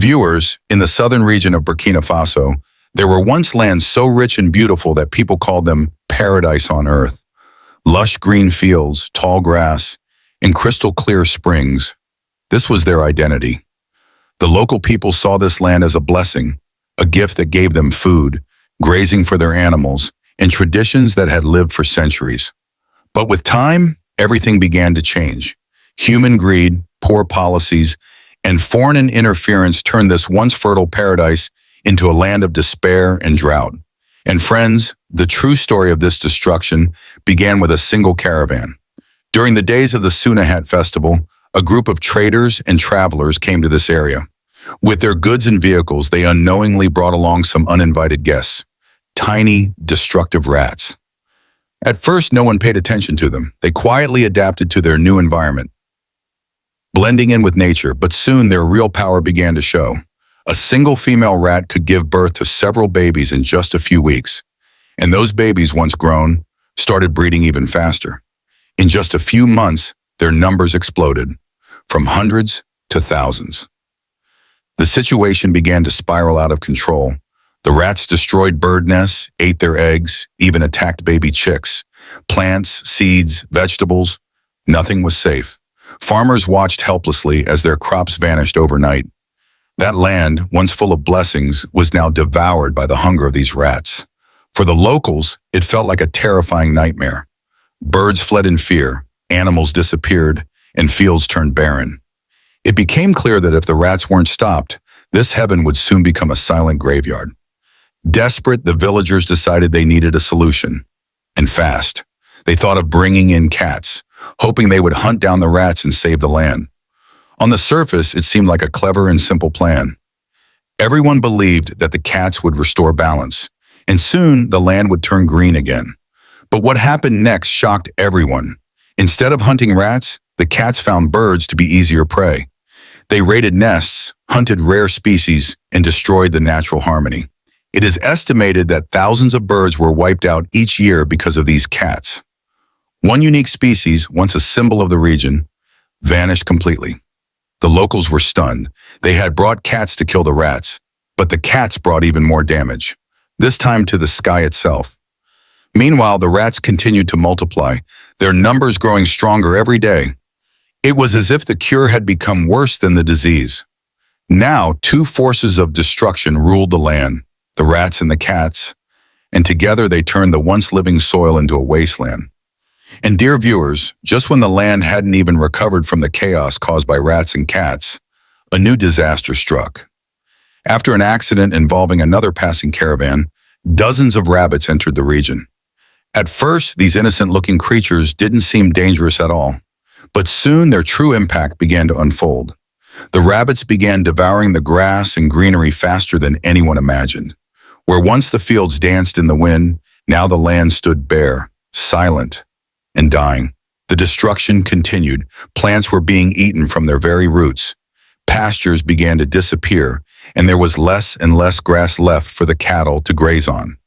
Viewers, in the southern region of Burkina Faso, there were once lands so rich and beautiful that people called them paradise on earth. Lush green fields, tall grass, and crystal clear springs. This was their identity. The local people saw this land as a blessing, a gift that gave them food, grazing for their animals, and traditions that had lived for centuries. But with time, everything began to change. Human greed, poor policies, and foreign interference turned this once fertile paradise into a land of despair and drought. And friends, the true story of this destruction began with a single caravan. During the days of the Sunahat festival, a group of traders and travelers came to this area. With their goods and vehicles, they unknowingly brought along some uninvited guests, tiny, destructive rats. At first, no one paid attention to them. They quietly adapted to their new environment, blending in with nature, but soon their real power began to show. A single female rat could give birth to several babies in just a few weeks. And those babies, once grown, started breeding even faster. In just a few months, their numbers exploded, from hundreds to thousands. The situation began to spiral out of control. The rats destroyed bird nests, ate their eggs, even attacked baby chicks. Plants, seeds, vegetables, nothing was safe. Farmers watched helplessly as their crops vanished overnight. That land, once full of blessings, was now devoured by the hunger of these rats. For the locals, it felt like a terrifying nightmare. Birds fled in fear, animals disappeared, and fields turned barren. It became clear that if the rats weren't stopped, this heaven would soon become a silent graveyard. Desperate, the villagers decided they needed a solution. And fast. They thought of bringing in cats, hoping they would hunt down the rats and save the land. On the surface, it seemed like a clever and simple plan. Everyone believed that the cats would restore balance, and soon the land would turn green again. But what happened next shocked everyone. Instead of hunting rats, the cats found birds to be easier prey. They raided nests, hunted rare species, and destroyed the natural harmony. It is estimated that thousands of birds were wiped out each year because of these cats. One unique species, once a symbol of the region, vanished completely. The locals were stunned. They had brought cats to kill the rats, but the cats brought even more damage, this time to the sky itself. Meanwhile, the rats continued to multiply, their numbers growing stronger every day. It was as if the cure had become worse than the disease. Now, two forces of destruction ruled the land, the rats and the cats, and together they turned the once living soil into a wasteland. And dear viewers, just when the land hadn't even recovered from the chaos caused by rats and cats, a new disaster struck. After an accident involving another passing caravan, dozens of rabbits entered the region. At first, these innocent-looking creatures didn't seem dangerous at all, but soon their true impact began to unfold. The rabbits began devouring the grass and greenery faster than anyone imagined. Where once the fields danced in the wind, now the land stood bare, silent, and dying. The destruction continued. Plants were being eaten from their very roots. Pastures began to disappear, and there was less and less grass left for the cattle to graze on.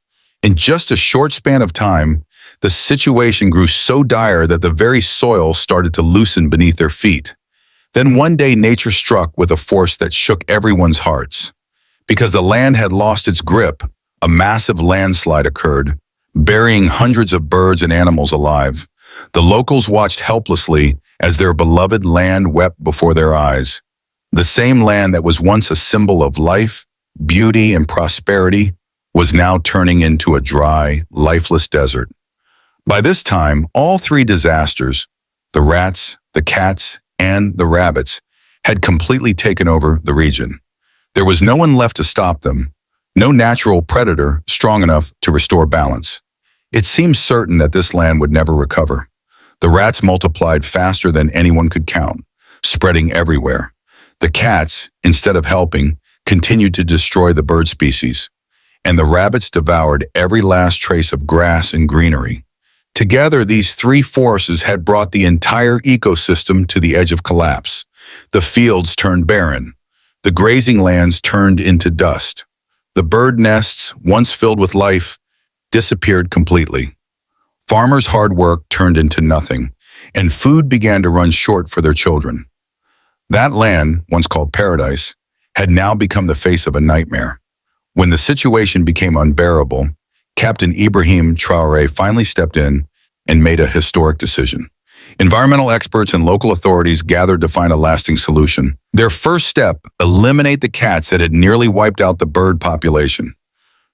In just a short span of time, the situation grew so dire that the very soil started to loosen beneath their feet. Then one day nature struck with a force that shook everyone's hearts. Because the land had lost its grip, a massive landslide occurred, burying hundreds of birds and animals alive. The locals watched helplessly as their beloved land wept before their eyes. The same land that was once a symbol of life, beauty, and prosperity was now turning into a dry, lifeless desert. By this time, all three disasters, the rats, the cats, and the rabbits, had completely taken over the region. There was no one left to stop them, no natural predator strong enough to restore balance. It seemed certain that this land would never recover. The rats multiplied faster than anyone could count, spreading everywhere. The cats, instead of helping, continued to destroy the bird species, and the rabbits devoured every last trace of grass and greenery. Together, these three forces had brought the entire ecosystem to the edge of collapse. The fields turned barren. The grazing lands turned into dust. The bird nests, once filled with life, disappeared completely. Farmers' hard work turned into nothing, and food began to run short for their children. That land, once called paradise, had now become the face of a nightmare. When the situation became unbearable, Captain Ibrahim Traoré finally stepped in and made a historic decision. Environmental experts and local authorities gathered to find a lasting solution. Their first step, eliminate the cats that had nearly wiped out the bird population.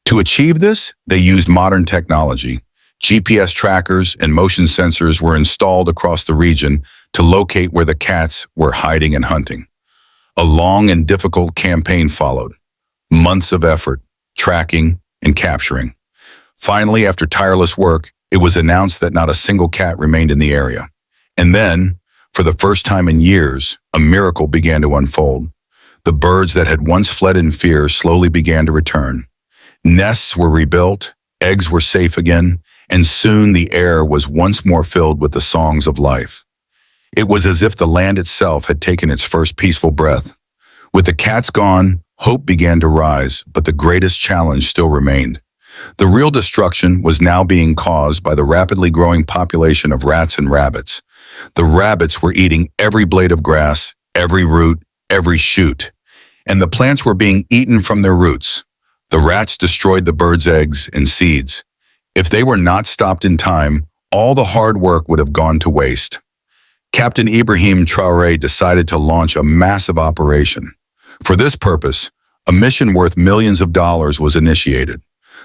To achieve this, they used modern technology. GPS trackers and motion sensors were installed across the region to locate where the cats were hiding and hunting. A long and difficult campaign followed. Months of effort, tracking, and capturing. Finally, after tireless work, it was announced that not a single cat remained in the area. And then, for the first time in years, a miracle began to unfold. The birds that had once fled in fear slowly began to return. Nests were rebuilt, eggs were safe again, and soon the air was once more filled with the songs of life. It was as if the land itself had taken its first peaceful breath. With the cats gone, hope began to rise, but the greatest challenge still remained. The real destruction was now being caused by the rapidly growing population of rats and rabbits. The rabbits were eating every blade of grass, every root, every shoot, and the plants were being eaten from their roots. The rats destroyed the birds' eggs and seeds. If they were not stopped in time, all the hard work would have gone to waste. Captain Ibrahim Traoré decided to launch a massive operation. For this purpose, a mission worth millions of dollars was initiated.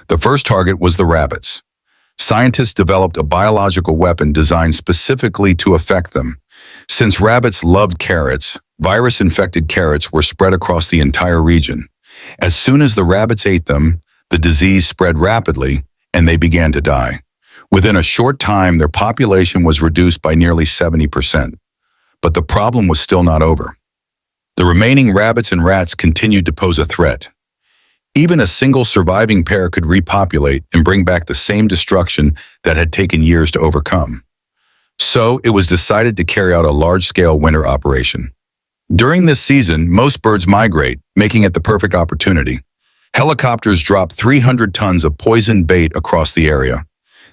The first target was the rabbits. Scientists developed a biological weapon designed specifically to affect them. Since rabbits loved carrots, virus-infected carrots were spread across the entire region. As soon as the rabbits ate them, the disease spread rapidly, and they began to die. Within a short time, their population was reduced by nearly 70%. But the problem was still not over. The remaining rabbits and rats continued to pose a threat. Even a single surviving pair could repopulate and bring back the same destruction that had taken years to overcome. So it was decided to carry out a large-scale winter operation. During this season, most birds migrate, making it the perfect opportunity. Helicopters dropped 300 tons of poisoned bait across the area.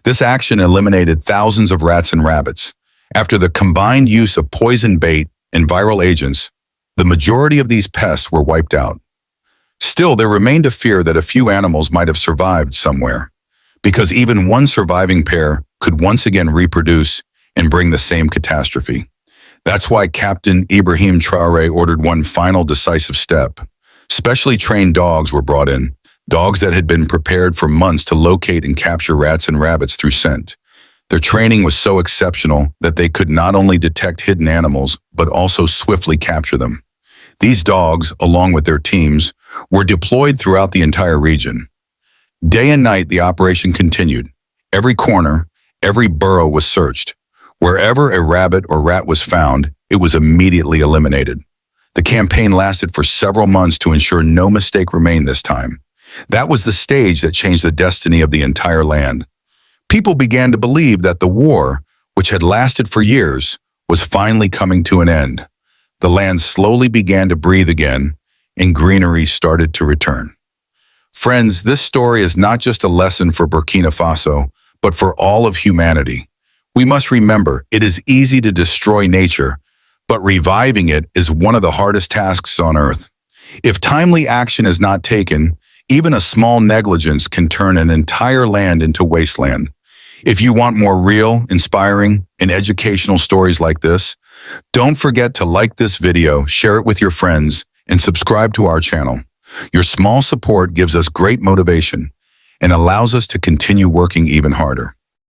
This action eliminated thousands of rats and rabbits. After the combined use of poison bait and viral agents, the majority of these pests were wiped out. Still, there remained a fear that a few animals might have survived somewhere, because even one surviving pair could once again reproduce and bring the same catastrophe. That's why Captain Ibrahim Traoré ordered one final decisive step. Specially trained dogs were brought in, dogs that had been prepared for months to locate and capture rats and rabbits through scent. Their training was so exceptional that they could not only detect hidden animals, but also swiftly capture them. These dogs, along with their teams, were deployed throughout the entire region. Day and night, the operation continued. Every corner, every burrow was searched. Wherever a rabbit or rat was found, it was immediately eliminated. The campaign lasted for several months to ensure no mistake remained this time. That was the stage that changed the destiny of the entire land. People began to believe that the war, which had lasted for years, was finally coming to an end. The land slowly began to breathe again, and greenery started to return. Friends, this story is not just a lesson for Burkina Faso, but for all of humanity. We must remember, it is easy to destroy nature, but reviving it is one of the hardest tasks on Earth. If timely action is not taken, even a small negligence can turn an entire land into wasteland. If you want more real, inspiring, and educational stories like this, don't forget to like this video, share it with your friends, and subscribe to our channel. Your small support gives us great motivation and allows us to continue working even harder.